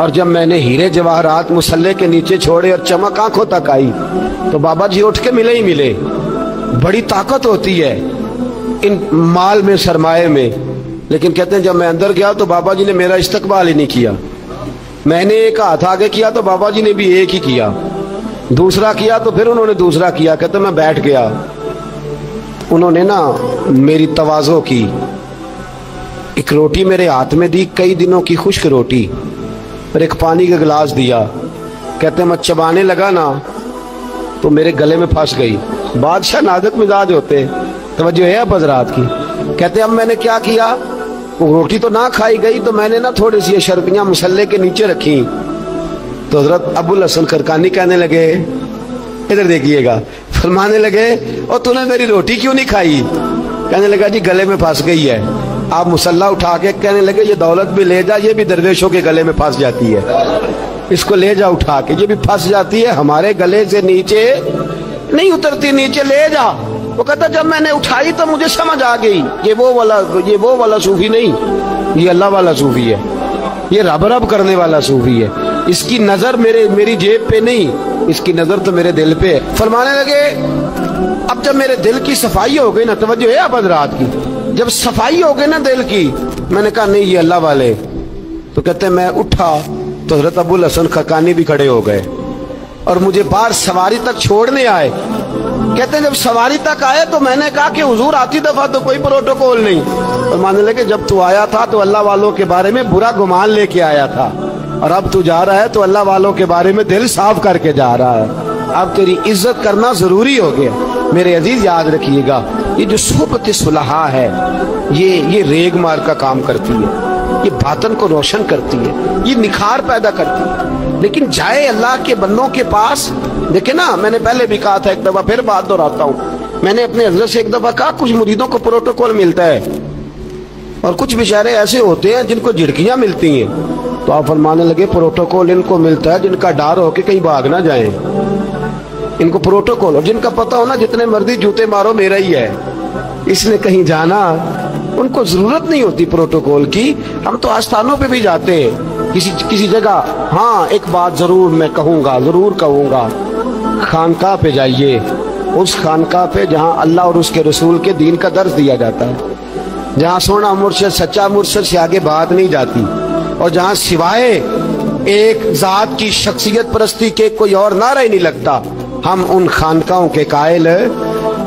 اور جب میں نے ہیرے جواہرات مصلے کے نیچے چھوڑے اور چمک آنکھوں تک آئی تو بابا جی اٹھ کے ملے ہی ملے۔ بڑی طاقت ہوتی ہے ان مال میں، سرمایے میں، لیکن کہتے ہیں جب میں اندر گیا تو بابا جی نے میرا استقبال ہی نہیں کیا۔ میں نے ایک ہاتھ آگے کیا تو بابا جی نے بھی ایک ہی کیا، دوسرا کیا تو پھر انہوں نے دوسرا کیا۔ کہتے میں بیٹھ گیا، انہوں نے نا میری تواضع کی، ایک روٹی میرے ہاتھ میں دی، کئی دنوں کی خشک روٹی، اور ایک پانی کا گلاس دیا۔ کہتے میں چبانے لگا نا تو میرے گلے میں پھنس گئی۔ بادشاہ نازک مزاج ہوتے، توجہ ہے اب حضرات کی۔ کہتے اب میں نے کیا کیا، وہ روٹی تو نہ کھائی گئی تو میں نے نا تھوڑی سی شربیاں مسلے کے نیچے رکھی، تو حضرت ابو الحسن خرقانی کہنے لگے، ادھر دیکھیے گا، فرمانے لگے اور تو نے میری روٹی کیوں نہیں کھائی؟ کہنے لگا جی گلے میں پھنس گئی ہے۔ آپ مسلح اٹھا کے کہنے لگے یہ دولت بھی لے جا، یہ بھی درویشوں کے گلے میں پھنس جاتی ہے، اس کو لے جا اٹھا کے، یہ بھی پھنس جاتی ہے، ہمارے گلے سے نیچے نہیں اترتی، نیچے لے جا۔ وہ کہتا جب میں نے اٹھائی تو مجھے سمجھ آ گئی یہ وہ والا صوفی نہیں، یہ اللہ والا صوفی ہے، یہ رب رب کرنے والا صوفی ہے، اس کی نظر میری جیب پہ نہیں، اس کی نظر تو میرے دل پہ ہے۔ فرمانے لگے اب جب میرے دل کی صفائی ہو گئی نا، توجہ ہے اب حضرات کی، جب صفائی ہو گئی نا دل کی، میں نے کہا نہیں یہ اللہ والے، تو کہتے میں اٹھا تو حضرت ابو الحسن خرقانی بھی کھڑے ہو گئے اور مجھے باہر سواری تک چھوڑنے آئے۔ کہتے ہیں جب سواری تک آئے تو میں نے کہا کہ حضور آتی دفعہ تو کوئی پروٹوکول نہیں، اور ماننے لگے جب تو آیا تھا تو اللہ والوں کے بارے میں برا گمان لے کے آیا تھا، اور اب تو جا رہا ہے تو اللہ والوں کے بارے میں دل صاف کر کے جا رہا ہے، اب تیری عزت کرنا ضروری ہو گیا۔ میرے عزیز یاد رکھیے گا یہ جو صحبت صلحاء ہے یہ ریگ مار کا کام کرتی ہے، یہ باطن کو روشن کرتی ہے، یہ نکھار پیدا کرتی ہے، لیکن جائے اللہ کے بندوں کے پاس، دیکھیں نا میں نے پہلے بھی کہا تھا، ایک دفعہ پھر بات دہراتا ہوں، میں نے اپنے حضرت سے ایک دفعہ کہا کچھ مریدوں کو پروٹوکول ملتا ہے اور کچھ بیچارے ایسے ہوتے ہیں جن کو جھڑکیاں ملتی ہیں، تو آپ فرمانے لگے پروٹوکول ان کو ملتا ہے جن کا ڈر ہو کہ کہیں بھاگ نہ جائیں، ان کو پروٹوکول، اور جن کا پتہ ہونا جتنے مرضی جوتے مارو میرا ہی ہے، اس نے کہیں جانا، ان کو ضرورت نہیں ہوتی پروٹوکول کی۔ ہم تو آستانوں پہ بھی جاتے ہیں کسی جگہ، ہاں ایک بات ضرور میں ضرور کہوں گا، خانقاہ پہ جائیے، اس خانقاہ پہ جہاں اللہ اور اس کے رسول کے دین کا درس دیا جاتا ہے، جہاں سونا مرشد سچا مرشد سے آگے بات نہیں جاتی، اور جہاں سوائے ایک ذات کی شخصیت پرستی کے کوئی اور نعرہ ہی نہیں لگتا، ہم ان خانقاہوں کے قائل،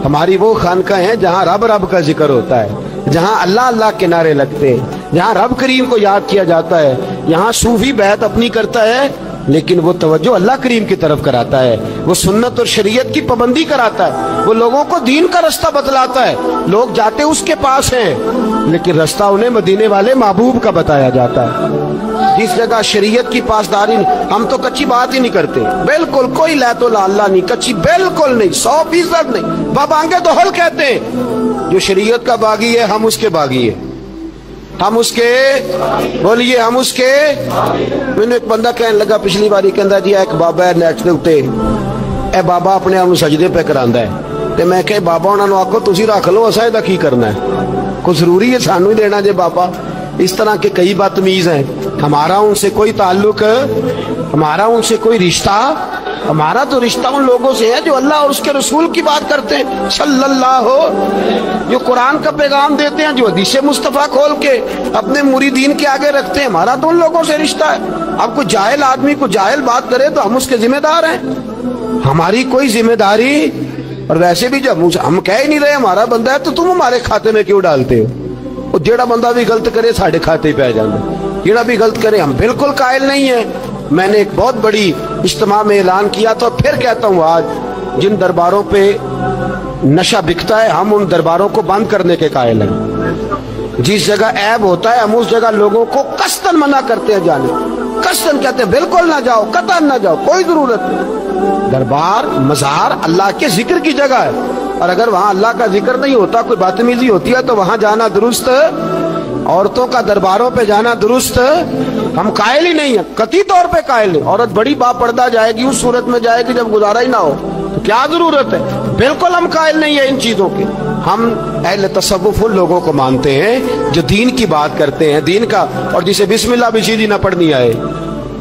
ہماری وہ خانقاہ ہیں جہاں رب رب کا ذکر ہوتا ہے، جہاں اللہ اللہ کے نعرے لگتے ہیں، جہاں رب کریم کو یاد کیا جاتا ہے، یہاں صوفی بیعت اپنی کرتا ہے لیکن وہ توجہ اللہ کریم کی طرف کراتا ہے، وہ سنت اور شریعت کی پابندی کراتا ہے، وہ لوگوں کو دین کا رستہ بتلاتا ہے، لوگ جاتے اس کے پاس ہیں لیکن رستہ انہیں مدینے والے محبوب کا بتایا جاتا ہے۔ جس جگہ شریعت کی پاسداری نہیں، ہم تو کچی بات ہی نہیں کرتے، بالکل کوئی لہت و لالا نہیں، کچی بالکل نہیں، 100% نہیں، بابانگے تو حل کہتے ہیں، جو شریعت کا باغی ہے ہم اس کے باغی ہیں، ہم اس کے بولیے ہم اس کے۔ میں نے ایک بندہ کہنے لگا پچھلی باری کہندا جی ایک بابا ہے نیٹ دے اوتے، اے بابا اپنے آپ سجدے پہ کراندا ہے، تے میں کہ بابا انہاں نوں آکھو تسی رکھ لو، اساں دا کی کرنا ہے، کوئی ضروری ہے سانوں ہی دینا جے بابا؟ اس طرح کے کئی بدتمیز ہیں، ہمارا ان سے کوئی تعلق، ہمارا ان سے کوئی رشتہ، ہمارا تو رشتہ ان لوگوں سے ہے جو اللہ اور اس کے رسول کی بات کرتے ہیں صلی اللہ ہو، جو قرآن کا پیغام دیتے ہیں، جو حدیث مصطفیٰ کھول کے اپنے مریدین کے آگے رکھتے ہیں، ہمارا تو ان لوگوں سے رشتہ ہے۔ اب کوئی جاہل آدمی کو جاہل بات کرے تو ہم اس کے ذمہ دار ہیں، ہماری کوئی ذمہ داری، اور ویسے بھی جب ہم کہہ ہی نہیں رہے ہمارا بندہ ہے تو تم ہمارے کھاتے میں کیوں ڈالتے ہو؟ اور جیڑا بندہ بھی غلط کرے ساڑھے کھاتے پہ جانا، جیڑا بھی غلط کرے، ہم بالکل قائل نہیں ہیں۔ میں نے ایک بہت بڑی اجتماع میں اعلان کیا تو پھر کہتا ہوں، آج جن درباروں پہ نشہ بکتا ہے ہم ان درباروں کو بند کرنے کے قائل ہیں، جس جگہ عیب ہوتا ہے ہم اس جگہ لوگوں کو قصداً منع کرتے ہیں جانے، قصداً کہتے ہیں بالکل نہ جاؤ، قطعاً نہ جاؤ، کوئی ضرورت نہیں۔ دربار مزار اللہ کے ذکر کی جگہ ہے، اور اگر وہاں اللہ کا ذکر نہیں ہوتا، کوئی بدتمیزی ہوتی ہے تو وہاں جانا درست، عورتوں کا درباروں پہ جانا درست، ہم قائل ہی نہیں ہیں، قطعی طور پہ قائل نہیں۔ عورت بڑی باپردہ جائے گی، اس صورت میں جائے گی جب گزارا ہی نہ ہو تو کیا ضرورت ہے؟ بالکل ہم قائل نہیں ہیں ان چیزوں کے۔ ہم اہل تصوف ان لوگوں کو مانتے ہیں جو دین کی بات کرتے ہیں، دین کا، اور جسے بسم اللہ بھی سیدھی نہ پڑھنی آئے،